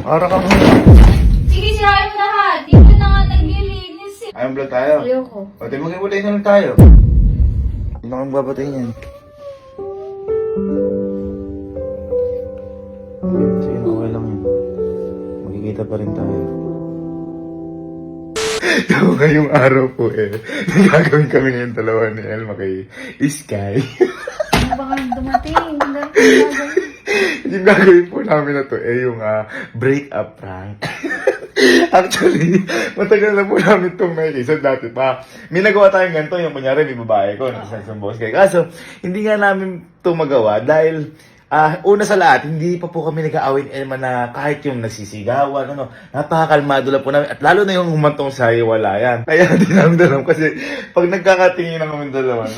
Para kang... Sige, sirain mo lahat. Di ko na nga naglilinis eh. Ayaw vlog tayo. Ayoko. Pati mag-iwalay na lang tayo. Hindi na kang babatayin yan. Sige na, okay lang yun. Magkikita pa rin tayo. So, ngayong araw po gagawin kami ngayong dalawa ni Elma kay Sky. Ano ba kang dumating? Hindi ko gagawin. Yung gagawin po namin na to yung break-up prank. Actually, matagal na po namin itong may isa dati pa. May nagawa tayong ganito, yung kunyari may babae ko, nagsasabi boss kay. Kaso, hindi nga namin ito magawa dahil una sa lahat, hindi pa po kami nag-aawin Elma na kahit yung nagsisigawan, napakakalmado lang po namin. At lalo na yung humantong sa hiwalayan. Kaya hindi namin dalam kasi pag nagkakatingin na kami dalawa,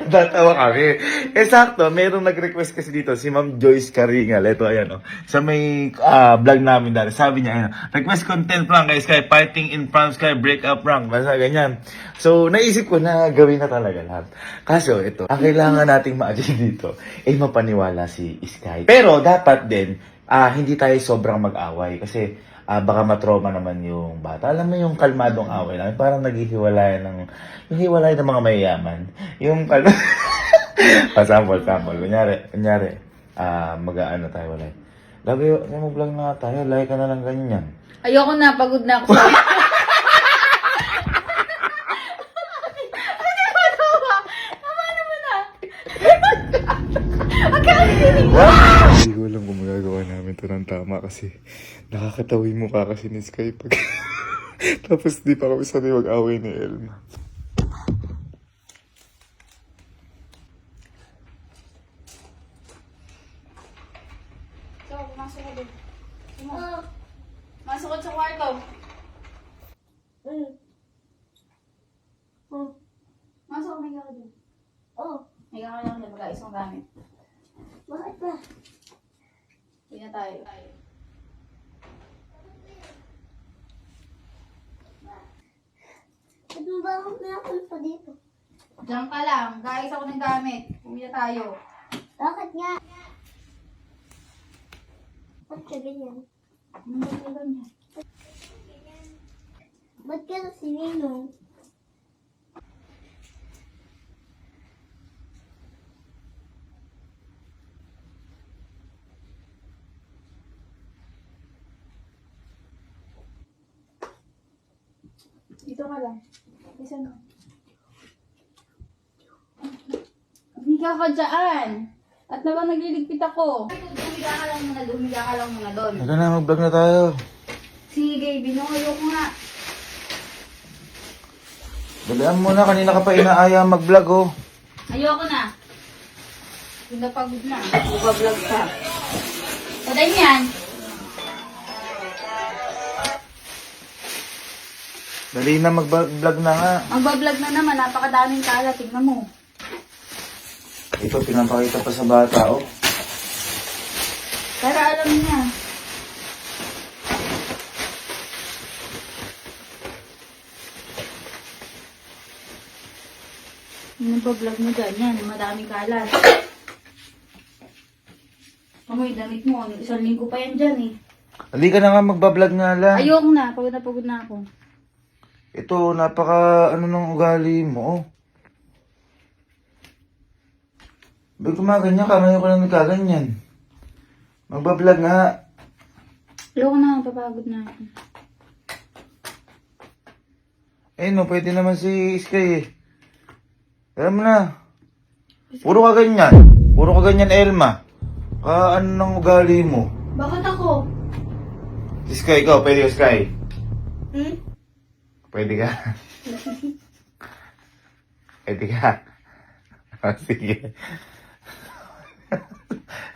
tatawa kami. Sakto, mayroong nag-request kasi dito, si Ma'am Joyce Caringal. Ito, ayan, sa may vlog namin dati. Sabi niya, ayan, request content prank guys, kay fighting in pranks, kay break-up prank. Basta ganyan. So, naisip ko na gawin na talaga lahat. Kaso, ito, ang kailangan nating ma-achieve dito, mapaniwala si Sky. Pero, dapat din, hindi tayo sobrang mag-away. Kasi, baka matroma naman yung bata. Alam mo yung kalmadong away lang, parang naghihiwalay ng mga mayayaman. Yung sample. Kunyari, mag-aano tayo, walay. Labi, mag-vlog na tayo, like ka na lang ganyan. Ayoko na, pagod na ako sa... Hindi ko alam kung magagawa namin ito ng tama kasi nakakatawi mukha kasi ni Sky pag... Tapos di pa kami sanay mag-away ni Elma. So, pumasok ko din. Masok ko sa kwarto. Masok ko, may ka din. May ka lang din, mag-aayos ng gamit. Bakit ba? Hindi na tayo. Ba't mo ba ako nakakul pa dito? Diyan ka lang, mag-aayos ako ng gamit. Uwi na tayo. Bakit nga? Ba't ka ganyan? Ano ba ito niya? Ba't ka na sininong? Dito ka lang. Isa na. Humiga ka dyan. At naman nagliligpit ako. Humiga ka lang muna doon. Ito na, mag-vlog na tayo. Sige, binuhayo ko nga. Dalihan mo na, kanina ka pa inaaya mag-vlog oh. Ayoko na. Hindi na pagod na. Mag-vlog ka. Patay niyan. Dali na, mag-vlog na nga. Mag-vlog na naman. Napakadaming kala. Tignan mo. Ito, pinapakita pa sa bata oh. Para alam niya. Yung nagpa-vlog mo dyan, yan, madaming kalat. Amoy, damit mo, isang linggo pa yan dyan eh. Dali ka na nga, mag-vlog nga lang. Ayoko na, pagod na ako. Ito, napaka ng ugali mo oh. Ba't kumaganyan ka? Ngayon ko lang nagkaganyan. Magbablog nga. Ayoko na, papagod na ako. No, pwede naman si Sky eh. Alam mo na. Puro ka ganyan, Elma. Ano ng ugali mo? Bakit ako? Si Sky, ikaw, pwede ka, Sky? Pwede ka? Pwede ka? Sige.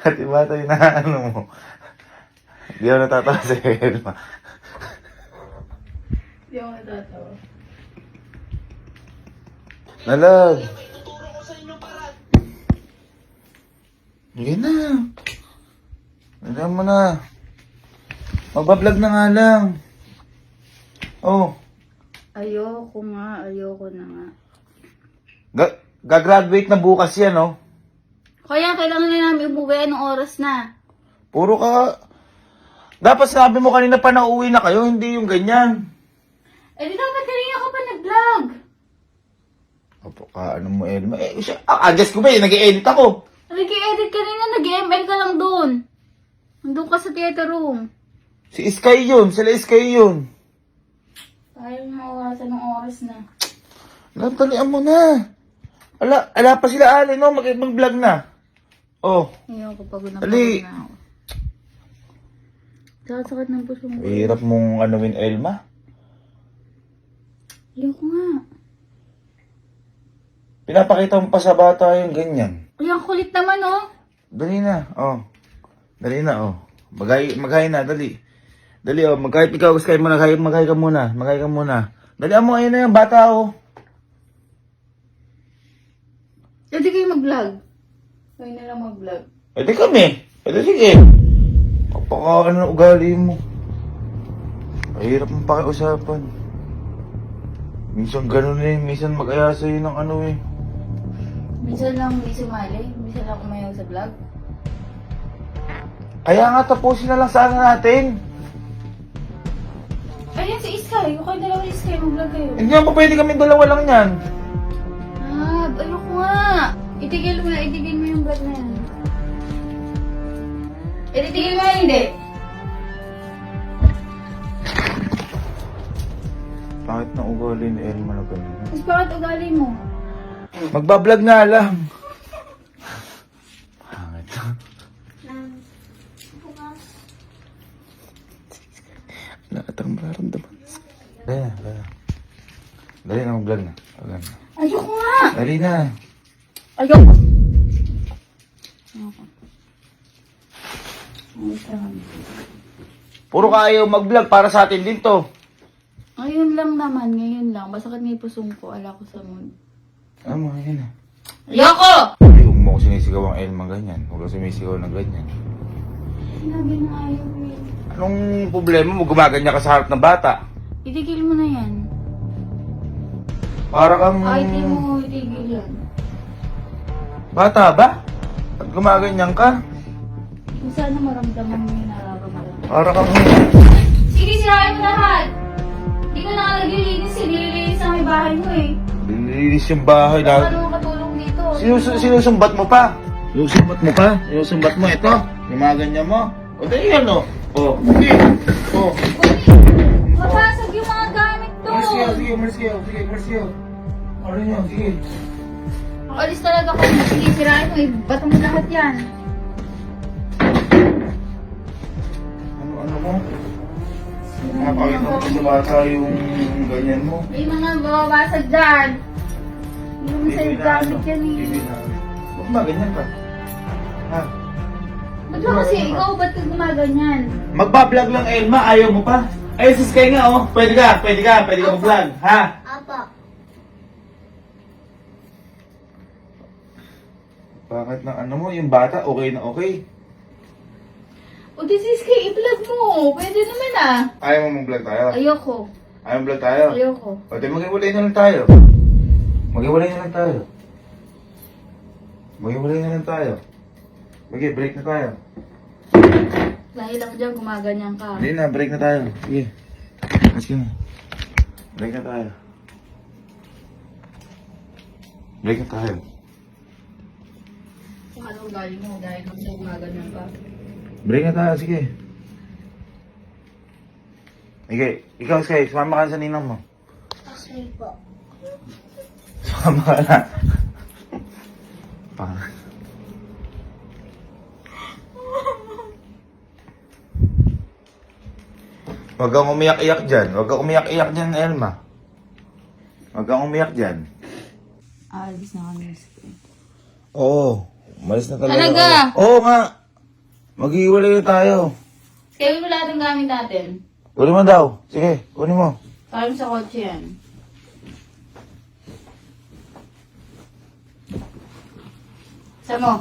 At iba tayo na ano mo. Hindi ako natatawa sa Elma. Hindi ako natatawa. Nalag. Sige na. Alam mo na. Magbablog na nga lang. Oh. Ayoko na nga. Gagraduate na bukas yan, oh. Kaya kailangan na namin umuwi. Anong oras na? Puro ka... Dapat sabi mo kanina pa na uwi na kayo, hindi yung ganyan. Eh, di dapat kanina ako pa nag-vlog. Opo, ano mo, Elma? Adjust ko ba nag-i-edit ako. Nag-i-edit kanina, nag-ML ka lang doon. Nandun ka sa theater room. Si Sky yun, sila Sky yun. Ayaw mawawasan ng oras na. Natalian mo na. Ala pa sila Ali, no? Mag-vlog na. Oh. Ayaw ko, pagod na Ali. pagod na ako. Sakit ng puso mo. Hirap mong anuin, Elma. Ayaw ko nga. Pinapakita mo pa sa bata yung ganyan. Ay, ang kulit naman, oh. Dali na, oh. Dali na, oh. Maghay na, dali. Dali, oh. Kahit ikaw, Sky mo na, maghay ka muna. Maghay ka muna. Dali mo, ayun na yung bata, oh. Pwede kayo mag-vlog. Pwede na lang mag-vlog. Pwede kami. Pwede sige. Kapaka ano na ugali mo. Mahirap mong pakiusapan. Minsan ganun eh. Minsan mag-aya sa'yo ng ano eh. Minsan lang hindi sumali. Minsan lang umayaw sa vlog. Kaya nga tapusin na lang sana natin. Ayan si Sky. Yung kayo dalawa ni Sky, mag-vlog kayo. Hindi naman pa pwede kami dalawa lang yan. Ah, ayoko nga. Itigil mo yung vlog na yan. Itigil mo hindi. Bakit na ugali ni Elma na ganun? Mas bakit ugali mo? Magbablog nga lang. Pangit. Bukas. Lahat ang mararamdaman. Dali na, dali na. Dali na, mag-vlog na. Vlog na. Ayoko nga. Dali na. Ayoko. Ayoko. Puro ka ayaw mag-vlog para sa atin din to. Ngayon lang naman, ngayon lang. Masakit nga yung pusong ko. Ala ko sa mood. Ano mo, yun na. Ayoko! Ay, huwag mo ko sinisigaw ang Elma ganyan. Huwag ka sumisigaw ng ganyan. Sinabi na ayaw eh. Anong problema mo? Gumaganya ka sa harap ng bata. Itigil mo na yan. Para kang... Ay, di mo itigil yan. Bata ba? At gumaganyan ka? Kung sana maramdaman mo yung nararamdaman. Para kang... Sige, sirain mo lahat! Hindi ka na naglilinis eh. Nililinis na may bahay mo eh. Lilinis yung bahay lahat. Ano katulong dito? Sinusumbat mo pa? Sinusumbat mo pa? Sinusumbat mo ito? Gumaganyan mo? O dahil yan o. O, sige. O. Mabasag yung mga gamit to! Umalis kayo, sige, umalis kayo. Sige, umalis kayo. Ano nyo, sige. Makalis talaga ko. Sige, sirain mo eh. Bato mo lahat yan. Ano mo? Napakita mo sa bata yung ganyan mo. May mga mababasag dyan. Hindi mo sa'yo gamit yan eh. Huwag maganyan ka. Ha? Ba't ba kasi ikaw ba't ka gumaganyan? Magbablog lang, Elma. Ayaw mo pa. Ay, sis Sky nga, oh. Pwede ka mag-vlog. Ha? Apa. Bakit ng ano mo, yung bata, okay na okay. O this is kay i-vlog mo. Pwede naman ah. Ayaw mo mag-vlog tayo? Ayoko. Ayaw mo vlog tayo? Ayoko. Pwede mag-iwalay na lang tayo. Mag-iwalay na lang tayo. Mag-iwalay na lang tayo. Sige, break na tayo. Dahil lang dyan gumaganyan ka. Hindi na, break na tayo. Sige. Let's go. Break na tayo. Break na tayo. Kung ano ugali mo dahil lang dyan gumaganyan ka. Break na tayo, sige. Sige, ikaw Sky, sumama ka sa ninang mo. Okay po. Sumama ka na. Pang. Huwag kang umiyak-iyak dyan. Huwag kang umiyak-iyak dyan, Elma. Huwag kang umiyak dyan. Alis na kami. Oo. Umalis na talaga. Talaga? Oo nga. Mag-iwalay na tayo. Kaya mo lahat ng gamit natin. Kunin mo daw. Sige, kunin mo. Parang sa kotse yan. Sa mo.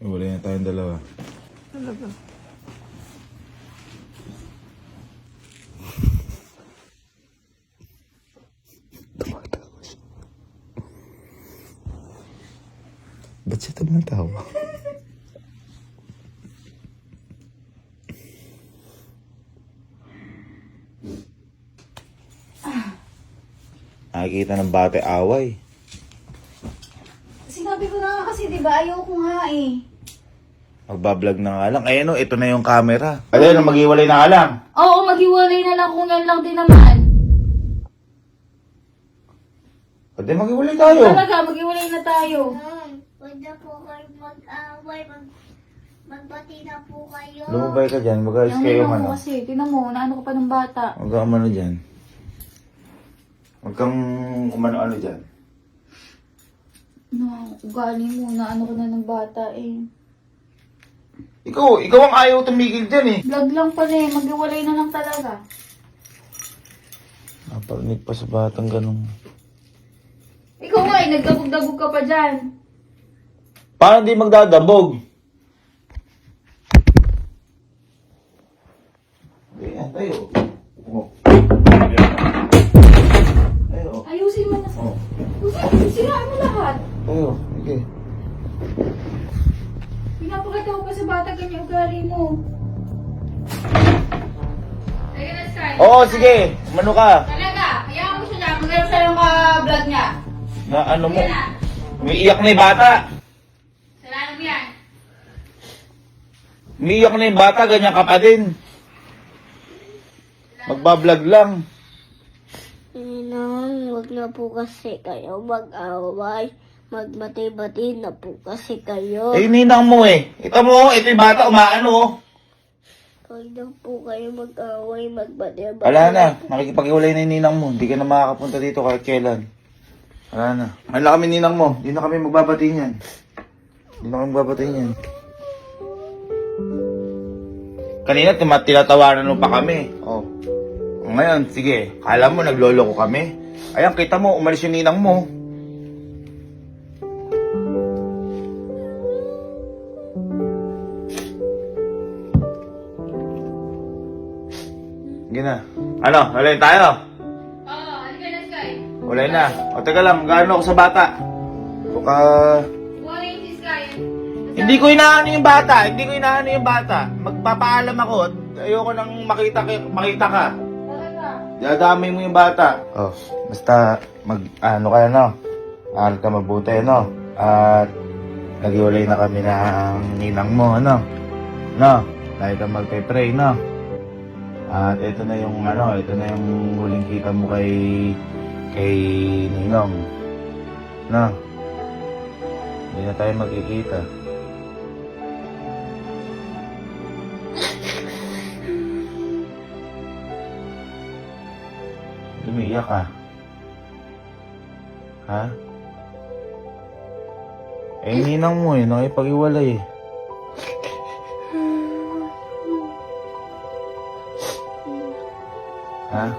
Iwalay na tayong dalawa. Talaga. Ba't siya tumatawa? Nakikita ng bate away. Sinabi ko na nga kasi, di ba? Ayaw ko nga eh. Magbablog na nga lang. Ayan o, ito na yung camera. Ayun, maghiwalay na nga lang. Oo, maghiwalay na lang kung yan lang din naman. Pwede maghiwalay tayo. Talaga, maghiwalay na tayo. Huwag na po kayo mag-away. Magbati na po kayo. Lumabay ka dyan. Mag-ayos Yung kayo ninang ano. ko kasi, tinan mo, naano ka pa ng bata. Mag-aamano dyan. Huwag kang umano-ano dyan. No, ugali mo, naano ka na ng bata eh. Ikaw ang ayaw tumigil dyan eh. Vlog lang pala eh, maghiwalay na lang talaga. Naparinig pa sa batang ganun. Ikaw nga eh, nagdabog-dabog ka pa dyan. Paano di magdadabog? Ayan, tayo. Oh. Tayo. Ayusin mo na. Oh. Siraan mo lahat. Tayo. Sige. Pinapakita ko pa sa bata ganyan ugali mo. Ayun na, Sky. Oo, sige. Umano ka. Talaga, hayaan mo siya dyan. Magayon siya yung ka-vlog niya. Na ano mo? Yan na. Umiiyak na yung bata. Salamat mo yan. Umiiyak na yung bata, ganyan ka pa din. Magbablog lang. Ninang, huwag na po kasi kayo mag-away. Magbati-bati na po kasi kayo. Eh, ninang mo eh. Ito mo, ito yung bata, umaano oh. Huwag na po kayo mag-away. Magbati-bati. Wala na, nakikipag-iwalay na yung ninang mo. Hindi ka na makakapunta dito kahit kailan. Wala na. Wala kami ninang mo. Hindi na kami magbabati niyan. Hindi na kami magbabati niyan. Kanina, tinatawanan mo pa kami. Oh. Ngayon, sige. Kala mo, naglolo ko kami. Ayan, kita mo, umalis yung ninang mo. Sige na. Ano, walay tayo? Oo, halika na, Sky. Walay na. O, teka lang, gaano ako sa bata? Baka... Wala yung si Sky. Hindi ko inaano yung bata. Hindi ko inaano yung bata. Magpapaalam ako. Ayoko nang makita ka. Talaga. Dadamay mo yung bata. Oh, basta ano ka no? Ano ka mabuti no? At naghiwalay na kami ng ninang mo, ano? No? Dahil ka magpe-pray, no? At ito na yung ito na yung huling kita mo kay Ninong. No? Hindi na tayo magkikita. Umiiyak ka. Ha? Eh, ninang mo eh, nakipag-iwalay eh. Ha?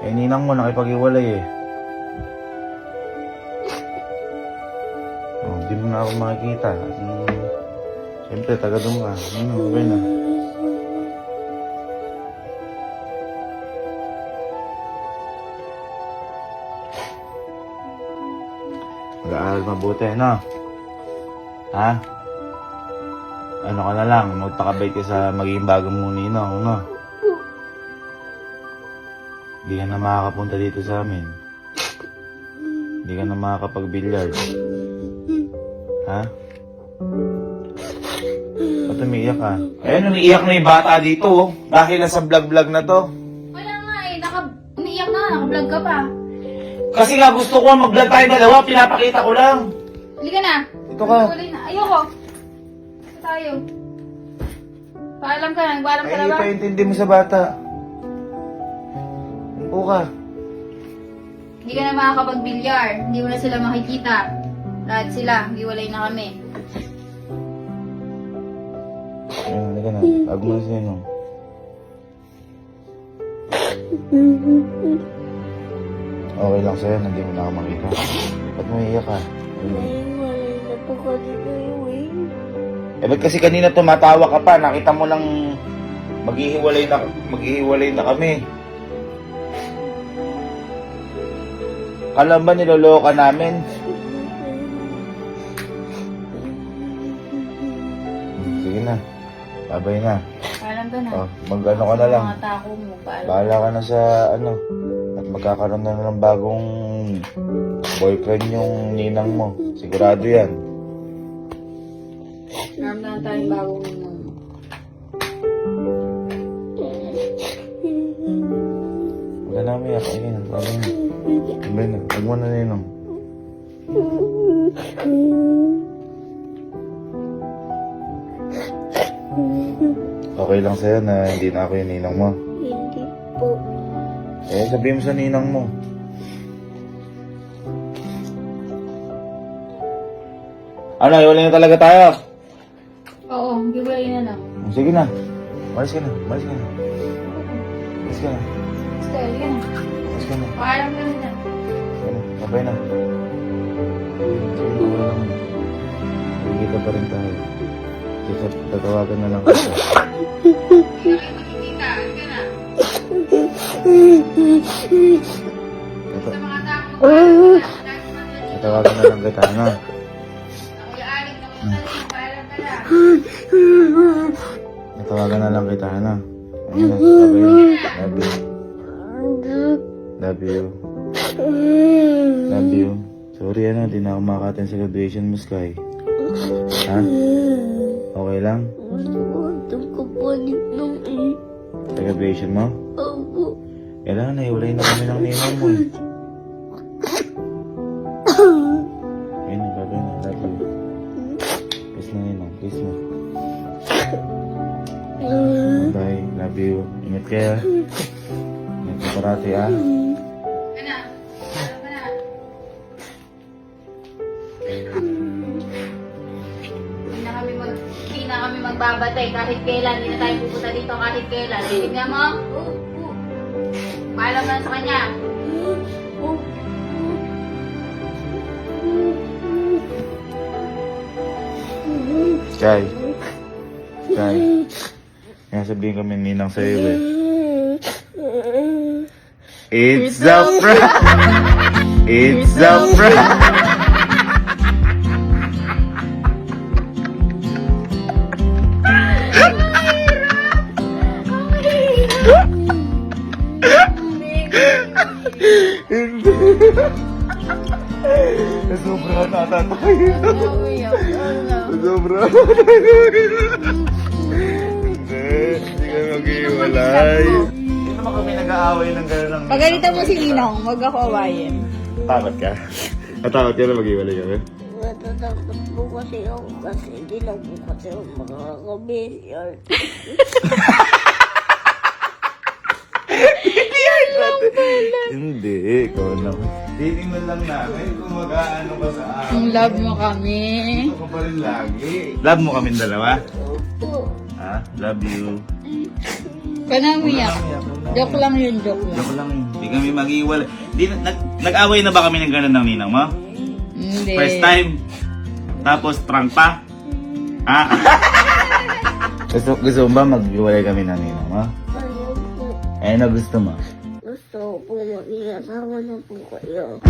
Eh, ninang mo nakipag-iwalay eh. Oh, di mo na ako makikita. Siyempre, taga doon ka. Okay na. Mag-aaral mabuti, no? Ha? Ano ka na lang, magpakabait ka sa magiging bagong mong ninong, no? Hindi ka na makakapunta dito sa amin. Hindi ka na makakapag-billiard. Ha? Ba't umiiyak ka? Ayun, umiiyak na yung bata dito, oh. Dahil sa vlog-vlog na to. Wala nga eh, umiiyak na, naka-vlog ka pa. Kasi nga gusto ko mag-vlog tayo dalawa, pinapakita ko lang. Halika na. Ito ka. Maghiwalay na. Ayoko. Ito tayo. Paalam ka na, nagpaalam ka na Ay, ba? ipaintindi mo sa bata. Upo ka. Hindi ka na makakapag-bilyar. Hindi mo na sila makikita. Lahat sila, hiwalay na kami. Ayun, halika na. Bago mo na siya, no? Okay lang sa'yo, hindi mo na ako makita. Ba't mo iiyak ka? Naiwalay na po kasi kayo eh. Ba't kasi kanina tumatawa ka pa? Nakita mo lang maghihiwalay na kami. Kala ba niloloko ka namin? Sige na. Babay na. Paalam ka na. Oh, mag-ano ka na lang. Mga tako mo, paalam. Bahala ka na sa ano. At magkakaroon na ng bagong boyfriend yung ninang mo. Sigurado yan. Meron na tayong bagong Wala na umiyak. Ayun, babay na. Babay na. Huwag mo na ninong. Okay lang sa'yo na hindi na ako yung ninang mo. Hindi po. Eh, sabihin mo sa ninang mo. Ano, iwalay na talaga tayo. Oo, giveaway na lang. Sige na. Malis ka na. Malis ka na. Malis ka na. Style, yan. Malis ka na. Paalam ka na. Sige na. Babay na. Sige na, wala naman. Magkikita pa rin tayo. Kasi tatawagan na lang kita. Makikita, ano ka na? Sa mga tako, Tatawagan na lang kita, ano? Kuya Alex, nakuha na paalam ka na. Tatawagan na lang kita, ano? Ayun na. Babay na. Love you. Love you. Love you. Sorry, ano, di na ako makakatin sa graduation mo, Sky. Ha? Okay lang? Gusto ko po nitong Sa graduation mo? Opo. Kailangan na, iwalay na kami ng ninang mo. Ayun na, babay na. Love you. Kiss na ninang. Kiss na. Bye. Love you. Ingat kayo. Ingat ka parati, ah. Ka na. Paalam ka na. Hindi na kami magbabatay kahit kailan. Hindi na tayo pupunta dito kahit kailan. Tingnan mo. Paalam na sa kanya. Sky. Sky. Kaya sabihin kami ninang sa'yo, eh. It's a prank! It's a prank! Sobrang natatayin. Sobrang natatayin. Hindi ka mag-iwalay. Hindi naman kami nag-aaway ng gano'n lang. Pagalitan mo si Ninong, wag ako awayin. Takot ka? Natakot ka na mag-iwalay kami? Natatakot po kasi ako kasi hindi lang po kasi ako makakabilyar. Hindi, ikaw lang. Titingnan lang namin kung mag-aano ka sa akin. Love mo kami. Ito ka pa rin lagi. Love mo kami dalawa? Opo. Ha? Love you. Panamiyak. Joke lang yun, joke lang. Joke lang yun. Hindi kami mag-iwalay. Nag-away na ba kami ng gano'n ng ninang mo? Hindi. First time? Tapos prank pa? Ha? gusto mo ba mag-iwalay kami ng ninang mo? Ano po? Eh, na gusto mo? Gusto ko po mag-iasawa na po kayo.